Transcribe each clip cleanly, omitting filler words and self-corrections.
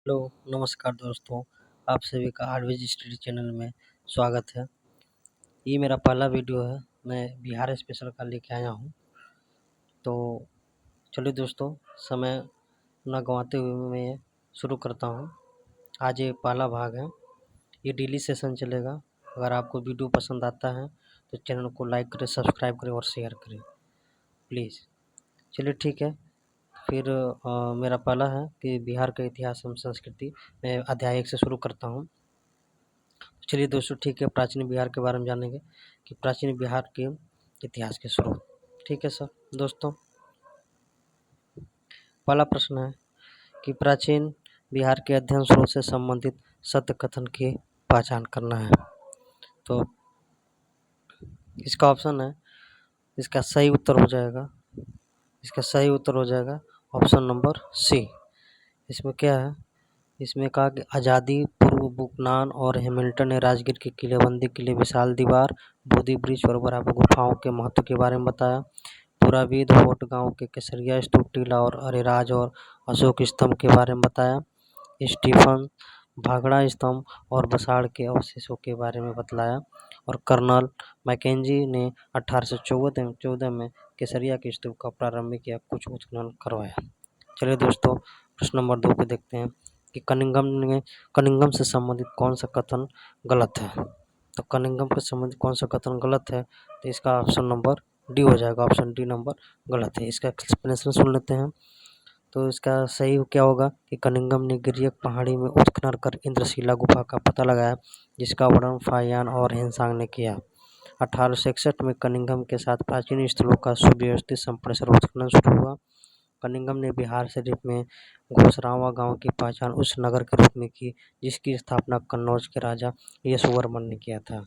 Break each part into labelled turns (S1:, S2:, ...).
S1: Hello, नमस्कार दोस्तों। आप सभी का आरवीजी स्टडी चैनल में स्वागत है। ये मेरा पहला वीडियो है, मैं बिहार स्पेशल का लेके आया हूँ। तो चलिए दोस्तों, समय ना गंवाते हुए मैं शुरू करता हूँ। आज ये पहला भाग है, ये डेली सेशन चलेगा। अगर आपको वीडियो पसंद आता है तो चैनल को लाइक करें, सब्सक्राइब करें और शेयर करें प्लीज़। चलिए ठीक है, फिर मेरा पहला है कि बिहार का इतिहास एवं संस्कृति। मैं अध्याय 1 से शुरू करता हूँ। चलिए दोस्तों ठीक है, प्राचीन बिहार के बारे में जानेंगे कि प्राचीन बिहार के इतिहास के शुरू। ठीक है सर। दोस्तों, पहला प्रश्न है कि प्राचीन बिहार के अध्ययन स्रोत से संबंधित सत्य कथन की पहचान करना है। तो इसका ऑप्शन है, इसका सही उत्तर हो जाएगा ऑप्शन नंबर सी। इसमें क्या है, इसमें कहा कि आज़ादी पूर्व बुकनान और हैमिल्टन ने राजगीर की किलेबंदी के लिए विशाल दीवार, बोधि वृक्ष और बराबर गुफाओं के महत्व के बारे में बताया। पुराविद होट गांव के केसरिया स्तूप, टीला और अरेराज और अशोक स्तंभ के बारे में बताया। स्टीफन भाखड़ा स्तंभ और बसाड़ के अवशेषों के बारे में बतलाया। और कर्नल मैकेंजी ने 1814 में केसरिया के स्तूप का प्रारंभिक या कुछ उत्खनन करवाया। चलिए दोस्तों, प्रश्न नंबर 2 को देखते हैं कि कनिंघम से संबंधित कौन सा कथन गलत है। तो कनिंघम से संबंधित कौन सा कथन गलत है, तो इसका ऑप्शन नंबर डी हो जाएगा। ऑप्शन डी नंबर गलत है। इसका एक्सप्लेनेशन सुन लेते हैं। तो इसका सही क्या होगा कि कनिंघम ने गिरियक पहाड़ी में उत्खनन कर इंद्रशिला गुफा का पता लगाया, जिसका वर्णन फाहियान और हिंसांग ने किया। 1861 में कनिंघम के साथ प्राचीन स्थलों का सुव्यवस्थित संप्रेषण उत्खनन शुरू हुआ। कनिंघम ने बिहार शरीफ में घोसरावा गांव की पहचान उस नगर के रूप में की जिसकी स्थापना कन्नौज के राजा यशोवर्मन ने किया था।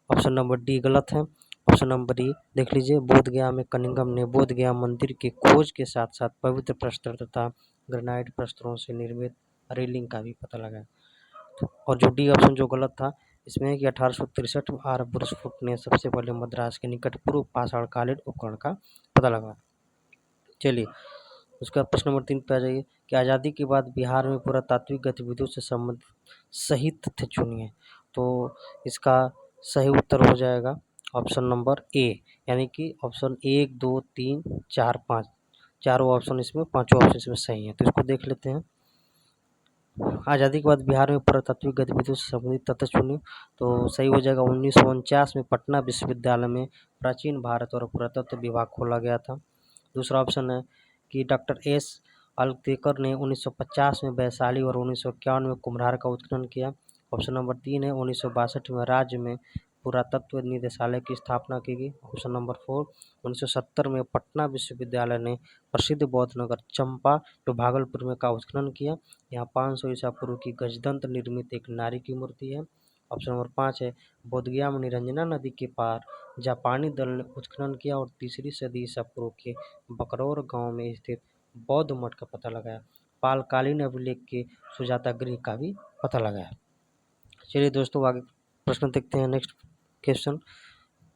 S1: ऑप्शन नंबर डी गलत है। ऑप्शन नंबर ई देख लीजिए, बोधगया में कनिंघम ने बोधगया मंदिर की खोज के साथ साथ पवित्र प्रस्तर तथा ग्रेनाइट प्रस्तरों से निर्मित रेलिंग का भी पता लगाया। और जो डी ऑप्शन जो गलत था, इसमें कि 1863 में आर बुरसफुट ने सबसे पहले मद्रास के निकट पूर्व पाषाणकालीन उपकरण का पता लगाया। चलिए उसका प्रश्न नंबर 3 पे आ जाइए कि आज़ादी के बाद बिहार में पुरातात्विक गतिविधियों से संबंधित सही तथ्य चुनिए। तो इसका सही उत्तर हो जाएगा ऑप्शन नंबर ए, यानी कि ऑप्शन 1, 2, 3, 4, 5 चारों ऑप्शन इसमें, पांचों ऑप्शन इसमें सही है। तो इसको देख लेते हैं। आज़ादी के बाद बिहार में पुरातात्विक गतिविधियों से संबंधित तथ्य चुनिए। तो सही हो जाएगा 1949 में पटना विश्वविद्यालय में प्राचीन भारत और पुरातत्व विभाग खोला गया था। दूसरा ऑप्शन है कि डॉक्टर एस अल्तेकर ने 1950 में वैशाली और 1951 में कुम्हार का उत्खनन किया। ऑप्शन नंबर 3 है 1962 में राज्य में पुरातत्व निदेशालय की स्थापना की गई। ऑप्शन नंबर 4 1970 में पटना विश्वविद्यालय ने प्रसिद्ध बौद्ध नगर चंपा जो भागलपुर में का उत्खनन किया। यहाँ 500 ईसा पूर्व की गजदंत निर्मित एक नारी की मूर्ति है। ऑप्शन नंबर 5 है बोधगया में निरंजना नदी के पार जापानी दल ने उत्खनन किया और 3री सदी ईसा पूर्व के बकरौर गांव में स्थित बौद्ध मठ का पता लगाया। पालकालीन अभिलेख के सुजाता गृह का भी पता लगाया। चलिए दोस्तों, आगे प्रश्न देखते हैं। नेक्स्ट क्वेश्चन,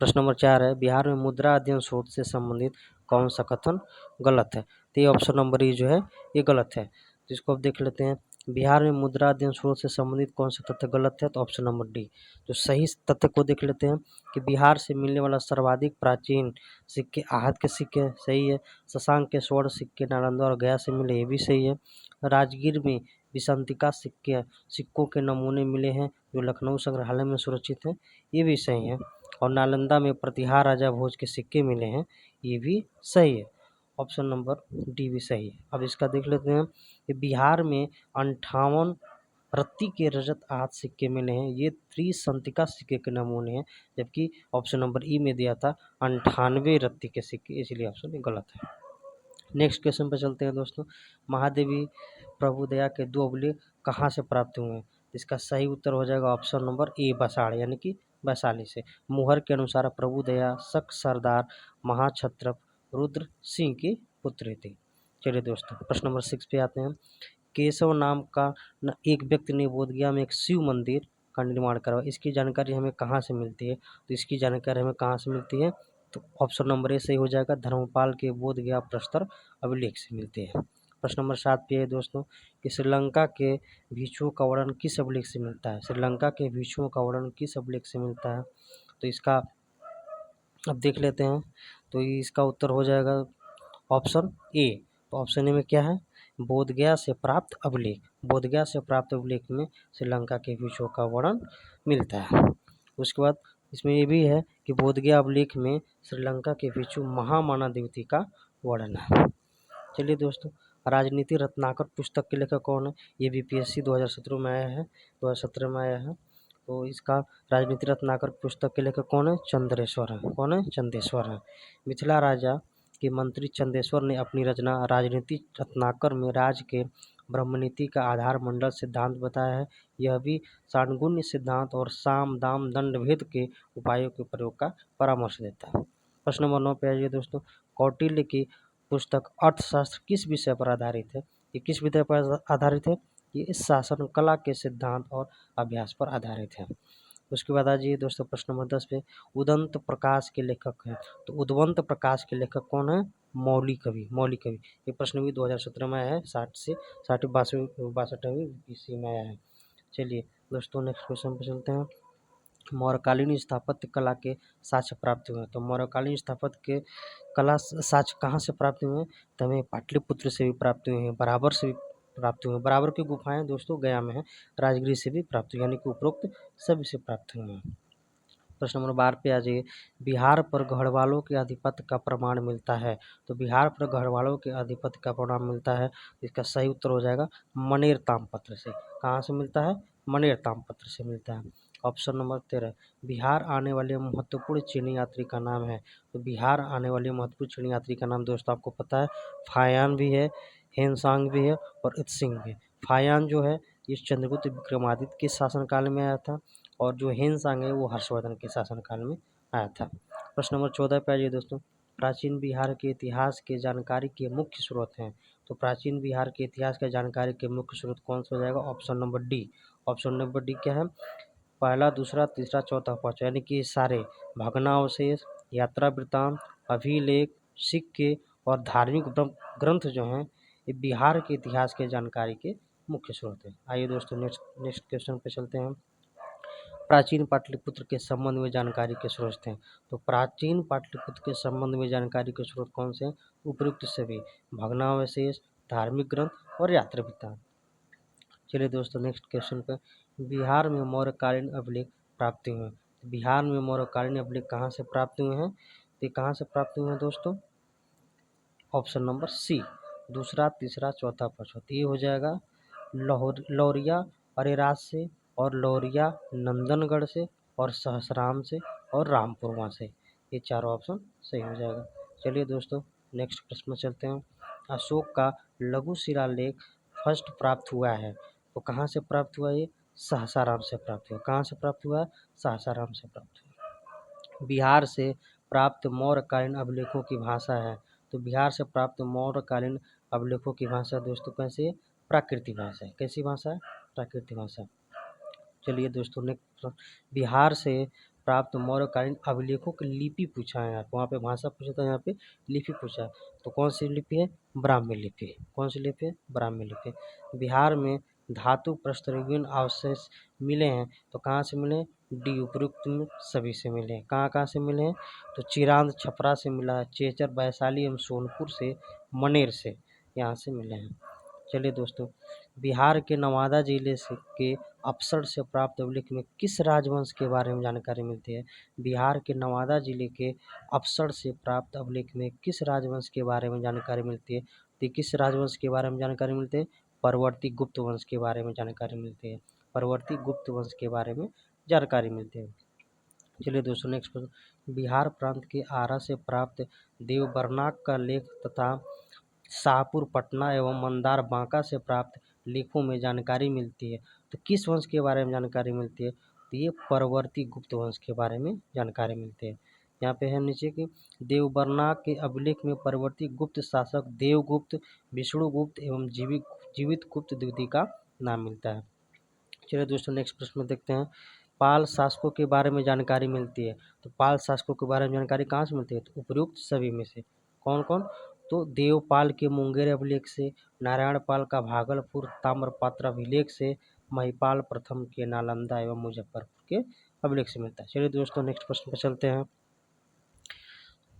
S1: प्रश्न नंबर 4 है बिहार में मुद्रा अध्ययन स्रोत से संबंधित कौन सा कथन गलत है। तो ये ऑप्शन नंबर ई जो है ये गलत है। तो इसको अब देख लेते हैं, बिहार में मुद्रा अध्ययन स्रोत से संबंधित कौन सा तथ्य गलत है। तो ऑप्शन नंबर डी। तो सही तथ्य को देख लेते हैं कि बिहार से मिलने वाला सर्वाधिक प्राचीन सिक्के आहत के सिक्के, सही है। शशांक के स्वर्ण सिक्के नालंदा और गया से मिले, ये भी सही है। राजगीर में विसंतिका सिक्कों के नमूने मिले हैं जो लखनऊ संग्रहालय में सुरक्षित हैं, ये भी सही है। और नालंदा में प्रतिहार राजा भोज के सिक्के मिले हैं, ये भी सही है। ऑप्शन नंबर डी भी सही है। अब इसका देख लेते हैं कि बिहार में 58 रत्ती के रजत आहत सिक्के मिले हैं, ये त्रिसंतिका सिक्के के नमूने हैं, जबकि ऑप्शन नंबर ई में दिया था 98 रत्ती के सिक्के, इसलिए ऑप्शन गलत है। नेक्स्ट क्वेश्चन पे चलते हैं दोस्तों। महादेवी प्रभुदया के 2 अभिलेख कहाँ से प्राप्त हुए हैं। इसका सही उत्तर हो जाएगा ऑप्शन नंबर ए, बसाड़ यानी कि वैशाली से। मुहर के अनुसार प्रभुदया शक सरदार महाक्षत्रप रुद्र सिंह की पुत्री थी। चलिए दोस्तों, प्रश्न नंबर 6 पे आते हैं। केशव नाम का एक व्यक्ति ने बोधगया में एक शिव मंदिर का निर्माण करवाया, इसकी जानकारी हमें कहाँ से मिलती है। तो इसकी जानकारी हमें कहाँ से मिलती है, तो ऑप्शन नंबर ए सही हो जाएगा, धर्मपाल के बोधगया प्रस्तर अभिलेख से मिलती है। प्रश्न नंबर 7 पे है दोस्तों कि श्रीलंका के भिक्षुओं का वर्णन किस अभिलेख से मिलता है। श्रीलंका के भिक्षुओं का वर्णन किस अभिलेख से मिलता है, तो इसका अब देख लेते हैं। तो इसका उत्तर हो जाएगा ऑप्शन ए। तो ऑप्शन ए में क्या है, बोधगया से प्राप्त अभिलेख। बोधगया से प्राप्त अभिलेख में श्रीलंका के भिक्षुओं का वर्णन मिलता है। उसके बाद इसमें ये भी है कि बोधगया अभिलेख में श्रीलंका के भिक्षु महामना देवती का वर्णन है। चलिए दोस्तों, राजनीति रत्नाकर पुस्तक के लेखक कौन है, ये बीपीएससी 2017 में आया है, 2017 में आया है। तो इसका राजनीति रत्नाकर पुस्तक के लेखक कौन है, चंद्रेश्वर है। कौन है, चंदेश्वर है। मिथिला राजा के मंत्री चंदेश्वर ने अपनी रचना राजनीति रत्नाकर में राज्य के ब्रह्मनीति का आधार मंडल सिद्धांत बताया है। यह भी षाण्गुण्य सिद्धांत और साम दाम दंड भेद के उपायों के प्रयोग का परामर्श देता है। प्रश्न नंबर 9 पे आइए दोस्तों, कौटिल्य की पुस्तक अर्थशास्त्र किस विषय पर आधारित है। ये किस विषय पर आधारित है, ये शासन कला के सिद्धांत और अभ्यास पर आधारित है। उसके बाद आ जाइए दोस्तों प्रश्न नंबर 10 पे, उदंत प्रकाश के लेखक हैं। तो उदवंत प्रकाश के लेखक कौन है, मौली कवि। मौली कवि, ये प्रश्न भी 2017 में आया है, 60 से 62वीं ईस्वी में आया है। चलिए दोस्तों नेक्स्ट क्वेश्चन पे चलते हैं। मौर्यकालीन स्थापत्य कला के साक्ष्य प्राप्त हुए। तो मौर्यकालीन स्थापत्य के कला साक्ष्य कहाँ से प्राप्त हुए हैं, तो हमें पाटलिपुत्र से भी प्राप्त हुए हैं, बराबर से भी प्राप्त हुए हैं। बराबर की गुफाएं दोस्तों गया में है, राजगीर से भी प्राप्त हुई, यानी कि उपरोक्त सभी से प्राप्त हुए हैं। प्रश्न नंबर 12 पे आ जाइए, बिहार पर गढ़वालों के आधिपत्य का प्रमाण मिलता है। तो बिहार पर गढ़वालों के आधिपत्य का प्रमाण मिलता है, इसका सही उत्तर हो जाएगा मनेर ताम्रपत्र से। कहाँ से मिलता है, मनेर ताम्रपत्र से मिलता है। ऑप्शन नंबर 13, बिहार आने वाले महत्वपूर्ण चीनी यात्री का नाम है। तो बिहार आने वाले महत्वपूर्ण चीनी यात्री का नाम दोस्तों आपको पता है, फायान भी है, हेनसांग भी है और इत्सिंग भी। फायान जो है ये चंद्रगुप्त विक्रमादित्य के शासनकाल में आया था, और जो हेनसांग है वो हर्षवर्धन के शासनकाल में आया था। प्रश्न नंबर 14 पे आइए दोस्तों, प्राचीन बिहार के इतिहास के जानकारी के मुख्य स्रोत हैं। तो प्राचीन बिहार के इतिहास के जानकारी के मुख्य स्रोत कौन सा हो जाएगा, option number D. Option number D क्या है, पहला, दूसरा, तीसरा, चौथा, पाँचवा, यानी कि सारे भग्नावशेष, यात्रा वृत्तांत, अभिलेख, सिक्के और धार्मिक ग्रंथ जो हैं ये बिहार के इतिहास के जानकारी के मुख्य स्रोत हैं। आइए दोस्तों नेक्स्ट क्वेश्चन पे चलते हैं। प्राचीन पाटलिपुत्र के संबंध में जानकारी के स्रोत हैं। तो प्राचीन पाटलिपुत्र के संबंध में जानकारी के स्रोत कौन से हैं, उपयुक्त सभी भग्नावशेष, धार्मिक ग्रंथ और यात्रा वृत्तांत। चलिए दोस्तों नेक्स्ट क्वेश्चन पे, बिहार में मौर्यकालीन अभिलेख प्राप्त हुए हैं। बिहार में मौर्यकालीन अभिलेख कहाँ से प्राप्त हुए हैं, तो कहाँ से प्राप्त हुए हैं दोस्तों, ऑप्शन नंबर सी, दूसरा, तीसरा, चौथा, पाँचवा। तो ये हो जाएगा लौरिया अरेराज से, और लौरिया नंदनगढ़ से, और सहसराम से, और रामपुर वहाँ से। ये चारों ऑप्शन सही हो जाएगा। चलिए दोस्तों नेक्स्ट प्रश्न में चलते हैं। अशोक का लघु शिलालेख फर्स्ट प्राप्त हुआ है। तो कहाँ से प्राप्त हुआ, ये सहसाराम से प्राप्त हुआ। कहाँ से प्राप्त हुआ, सहसाराम से प्राप्त हुआ। बिहार से प्राप्त मौर्यकालीन अभिलेखों की भाषा है। तो बिहार से प्राप्त मौर्यकालीन अभिलेखों की भाषा दोस्तों कैसी है, प्राकृतिक भाषा है। कैसी भाषा है, प्राकृतिक भाषा। चलिए दोस्तों नेक्स्ट, बिहार से प्राप्त मौर्यकालीन अभिलेखों की लिपि पूछा है, वहाँ पे भाषा पूछा था, यहाँ पे लिपि पूछा है। तो कौन सी लिपि है, ब्राह्मी लिपि। कौन सी लिपि है, ब्राह्मी लिपि। बिहार में धातु प्रस्तरविहीन अवशेष मिले हैं। तो कहाँ से मिले, डी, उपयुक्त में सभी से मिले हैं। कहाँ कहाँ से मिले हैं, तो चिरांद छपरा से मिला है, चेचर वैशाली एवं सोनपुर से, मनेर से, यहाँ से मिले हैं। चलिए दोस्तों, बिहार के नवादा जिले से के अफसर से प्राप्त अभिलेख में किस राजवंश के बारे में जानकारी मिलती है। बिहार के नवादा जिले के अफसर से प्राप्त अभिलेख में किस राजवंश के बारे में जानकारी मिलती है। तो किस राजवंश के बारे में जानकारी मिलती है, परवर्ती गुप्त वंश के बारे में जानकारी मिलती है। परवर्ती गुप्त वंश के बारे में जानकारी मिलती है। चलिए दोस्तों नेक्स्ट प्रश्न, बिहार प्रांत के आरा से प्राप्त देवबरनाक का लेख तथा शाहपुर पटना एवं मंदार बांका से प्राप्त लेखों में जानकारी मिलती है। तो किस वंश के बारे में जानकारी मिलती है, तो ये परवर्ती गुप्त वंश के बारे में जानकारी मिलती है। यहाँ पे है नीचे कि देवबरनाक के अभिलेख में परवर्ती गुप्त शासक देवगुप्त, विष्णुगुप्त एवं जीवित गुप्त द्वितीय का नाम मिलता है। चलिए दोस्तों नेक्स्ट प्रश्न में देखते हैं, पाल शासकों के बारे में जानकारी मिलती है। तो पाल शासकों के बारे में जानकारी कहाँ से मिलती है, तो उपयुक्त सभी में से। कौन कौन, तो देवपाल के मुंगेर अभिलेख से, नारायण पाल का भागलपुर ताम्रपात्र अभिलेख से, महिपाल प्रथम के नालंदा एवं मुजफ्फरपुर के अभिलेख से मिलता है। चलिए दोस्तों नेक्स्ट प्रश्न पर चलते हैं।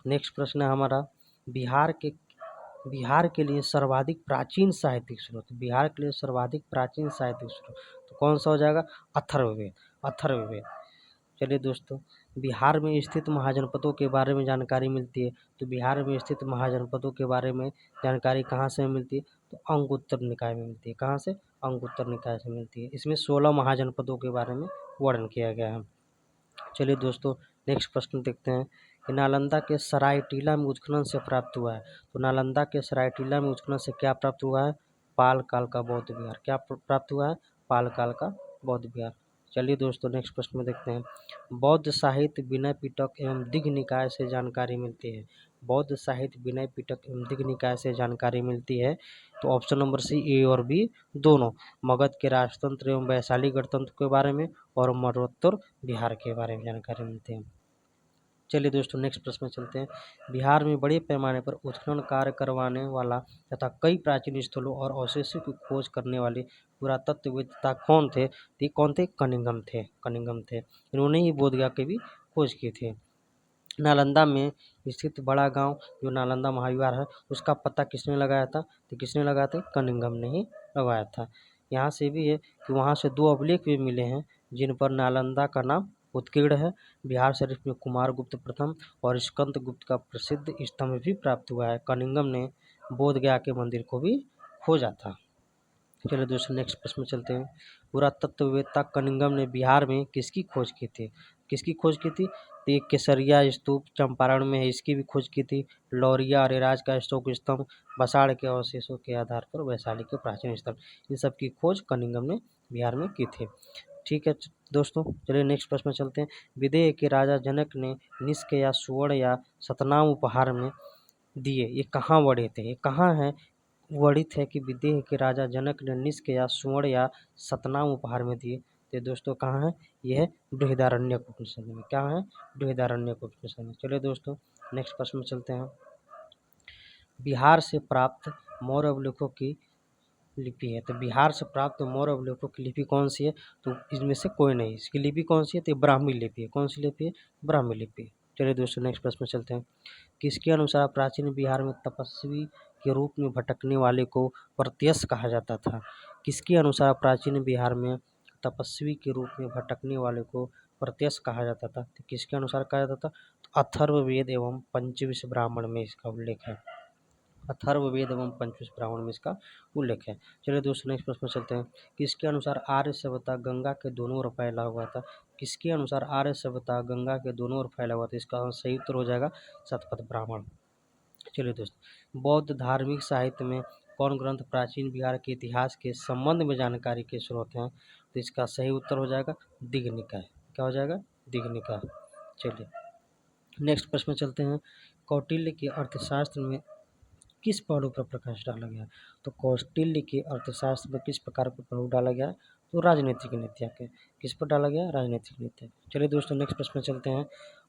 S1: नेक्स्ट प्रश्न है हमारा, बिहार के लिए सर्वाधिक प्राचीन साहित्यिक स्रोत, बिहार के लिए सर्वाधिक प्राचीन साहित्यिक स्रोत तो कौन सा हो जाएगा? अथर्ववेद, अथर्ववेद। चलिए दोस्तों, बिहार में स्थित महाजनपदों के बारे में जानकारी मिलती है, तो बिहार में स्थित महाजनपदों के बारे में जानकारी कहाँ से मिलती है? तो अंगुत्तर निकाय में मिलती है। कहाँ से? अंगुत्तर निकाय से मिलती है। इसमें 16 महाजनपदों के बारे में वर्णन किया गया है। चलिए दोस्तों नेक्स्ट प्रश्न देखते हैं कि नालंदा के सरायटीला में उत्खनन से प्राप्त हुआ है, तो नालंदा के सरायटीला में उत्खनन से क्या प्राप्त हुआ है? पाल काल का बौद्ध विहार। क्या प्राप्त हुआ है? पाल काल का बौद्ध विहार। चलिए दोस्तों नेक्स्ट प्रश्न में देखते हैं, बौद्ध साहित्य विनय पिटक एवं दिघ निकाय से जानकारी मिलती है, बौद्ध साहित्य विनय पिटक एवं दिघ निकाय से जानकारी मिलती है, तो ऑप्शन नंबर सी, ए और बी दोनों, मगध के राजतंत्र एवं वैशाली गणतंत्र के बारे में और मरणोत्तर बिहार के बारे में जानकारी मिलती है। चलिए दोस्तों नेक्स्ट प्रश्न में चलते हैं, बिहार में बड़े पैमाने पर उत्खनन कार्य करवाने वाला तथा कई प्राचीन स्थलों और अवशेषों की खोज करने वाले पुरातत्ववेत्ता कौन थे? तो कौन थे? कनिंघम थे, कनिंघम थे। इन्होंने ही बोधगया की भी खोज की थी। नालंदा में स्थित बड़ा गांव जो नालंदा महाविहार है, उसका पता किसने लगाया था? तो किसने लगाया था? कनिंघम ने ही लगाया था। यहाँ से भी है कि वहाँ से 2 अभिलेख भी मिले हैं जिन पर नालंदा का नाम उत्कीर्ण है। बिहार शरीफ में कुमारगुप्त प्रथम और स्कंदगुप्त का प्रसिद्ध स्तंभ भी प्राप्त हुआ है। कनिंघम ने बोधगया के मंदिर को भी खोजा था। चलिए दोस्तों नेक्स्ट प्रश्न में चलते हैं, पुरातत्ववेत्ता कनिंघम ने बिहार में किसकी खोज की थी? किसकी खोज की थी? तो एक केसरिया स्तूप चंपारण में है, इसकी भी खोज की थी। लौरिया अरेराज का अशोक स्तंभ, बसाड़ के अवशेषों के आधार पर वैशाली के प्राचीन स्तंभ, इन सब की खोज कनिंघम ने बिहार में की थी। ठीक है दोस्तों, चलिए नेक्स्ट प्रश्न में चलते हैं, विदेह के राजा जनक ने निष्क या सुवर्ण या सतनाम उपहार में दिए, ये कहाँ वर्णित थे? ये कहाँ है वर्णित है कि विदेह के राजा जनक ने निष्क या सुवर्ण या सतनाम उपहार में दिए? तो दोस्तों कहाँ है? यह है बृहदारण्यक उपनिषद में। क्या है? बृहदारण्यक उपनिषद में। चलिए दोस्तों नेक्स्ट प्रश्न में चलते हैं, बिहार से प्राप्त मौर्य अभिलेखों की लिपि है, तो बिहार से प्राप्त मौर्य अभिलेखों की लिपि कौन सी है? तो इसमें से कोई नहीं, इसकी लिपि कौन सी है? तो ब्राह्मी लिपि है। कौन सी लिपि है? ब्राह्मी लिपि। चलिए दोस्तों नेक्स्ट प्रश्न में चलते हैं, किसके अनुसार प्राचीन बिहार में तपस्वी के रूप में भटकने वाले को प्रत्यस कहा जाता था? किसके अनुसार प्राचीन बिहार में तपस्वी के रूप में भटकने वाले को प्रत्यस कहा जाता था? तो किसके अनुसार कहा जाता था? तो अथर्ववेद एवं पंचविंश ब्राह्मण में इसका उल्लेख है। अथर्ववेद एवं पंचविंश ब्राह्मण में इसका उल्लेख है। चलिए दोस्तों नेक्स्ट प्रश्न चलते हैं, किसके अनुसार आर्य सभ्यता गंगा के दोनों ओर फैला हुआ था? किसके अनुसार आर्य सभ्यता गंगा के दोनों ओर फैला हुआ था? इसका सही उत्तर हो जाएगा शतपथ ब्राह्मण। चलिए दोस्तों, बौद्ध धार्मिक साहित्य में कौन ग्रंथ प्राचीन बिहार के इतिहास के संबंध में जानकारी के स्रोत हैं? तो इसका सही उत्तर हो जाएगा दिघ निकाय। क्या हो जाएगा? दिघ निकाय। चलिए नेक्स्ट प्रश्न में चलते हैं, कौटिल्य के अर्थशास्त्र में किस पहलू पर प्रकाश डाला गया? तो कौटिल्य के अर्थशास्त्र में किस प्रकार का पहलू डाला गया? तो राजनीतिक नीतियाँ के। किस पर डाला गया? राजनीतिक नीतियाँ। चलिए दोस्तों नेक्स्ट प्रश्न में चलते हैं,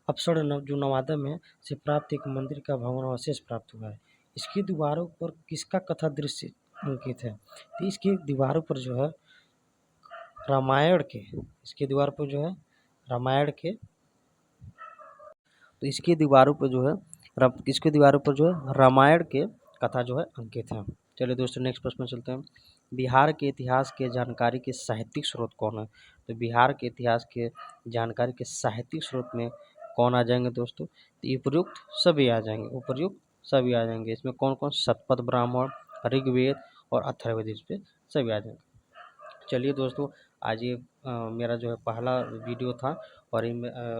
S1: अपसर जो नवादा में से प्राप्त एक मंदिर का भवन अवशेष प्राप्त हुआ है, इसकी दीवारों पर किसका कथा दृश्य अंकित है? तो इसकी दीवारों पर जो है रामायण के, इसकी दीवार पर जो है रामायण के, तो इसकी दीवारों पर जो है इसकी दीवारों पर जो है रामायण के कथा जो है अंकित है। चलिए दोस्तों नेक्स्ट प्रश्न में चलते हैं, बिहार के इतिहास के जानकारी के साहित्यिक स्रोत कौन है? तो बिहार के इतिहास के जानकारी के साहित्यिक स्रोत में कौन आ जाएंगे दोस्तों? तो उपयुक्त सभी आ जाएंगे, उपयुक्त सभी आ जाएंगे। इसमें कौन कौन? शतपथ ब्राह्मण, ऋग्वेद और अथर्ववेद, इस पे सभी आ जाएंगे। चलिए दोस्तों, आज ये मेरा जो है पहला वीडियो था और ये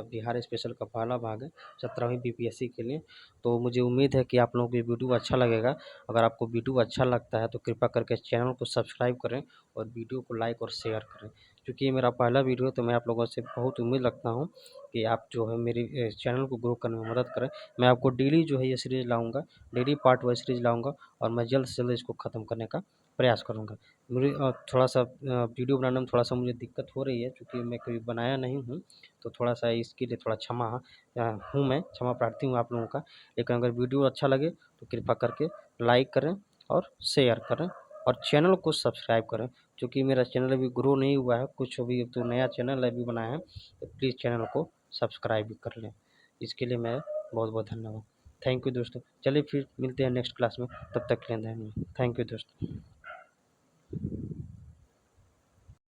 S1: बिहार स्पेशल का पहला भाग है 17वीं बीपीएससी के लिए। तो मुझे उम्मीद है कि आप लोगों को ये वीडियो अच्छा लगेगा। अगर आपको वीडियो अच्छा लगता है तो कृपया करके चैनल को सब्सक्राइब करें और वीडियो को लाइक और शेयर करें। क्योंकि ये मेरा पहला वीडियो है तो मैं आप लोगों से बहुत उम्मीद रखता हूँ कि आप जो है मेरी चैनल को ग्रो करने में मदद करें। मैं आपको डेली जो है ये सीरीज़ लाऊँगा, डेली पार्ट वाइज सीरीज़ लाऊँगा और मैं जल्द से जल्द इसको ख़त्म करने का प्रयास करूँगा। मुझे थोड़ा-सा वीडियो बनाने में थोड़ा-सा मुझे दिक्कत हो रही है, चूँकि मैं कभी बनाया नहीं हूँ, तो थोड़ा-सा इसके लिए थोड़ा क्षमा प्रार्थी हूँ आप लोगों का। लेकिन अगर वीडियो अच्छा लगे तो कृपया करके लाइक करें और शेयर करें और चैनल को सब्सक्राइब करें, चूँकि मेरा चैनल अभी ग्रो नहीं हुआ है, कुछ अभी तो नया चैनल अभी बनाया है, तो प्लीज़ चैनल को सब्सक्राइब भी कर लें। इसके लिए मैं बहुत-बहुत धन्यवाद। थैंक यू दोस्तों। चलिए फिर मिलते हैं नेक्स्ट क्लास में, तब तक के लिए धन्यवाद। थैंक यू दोस्तों।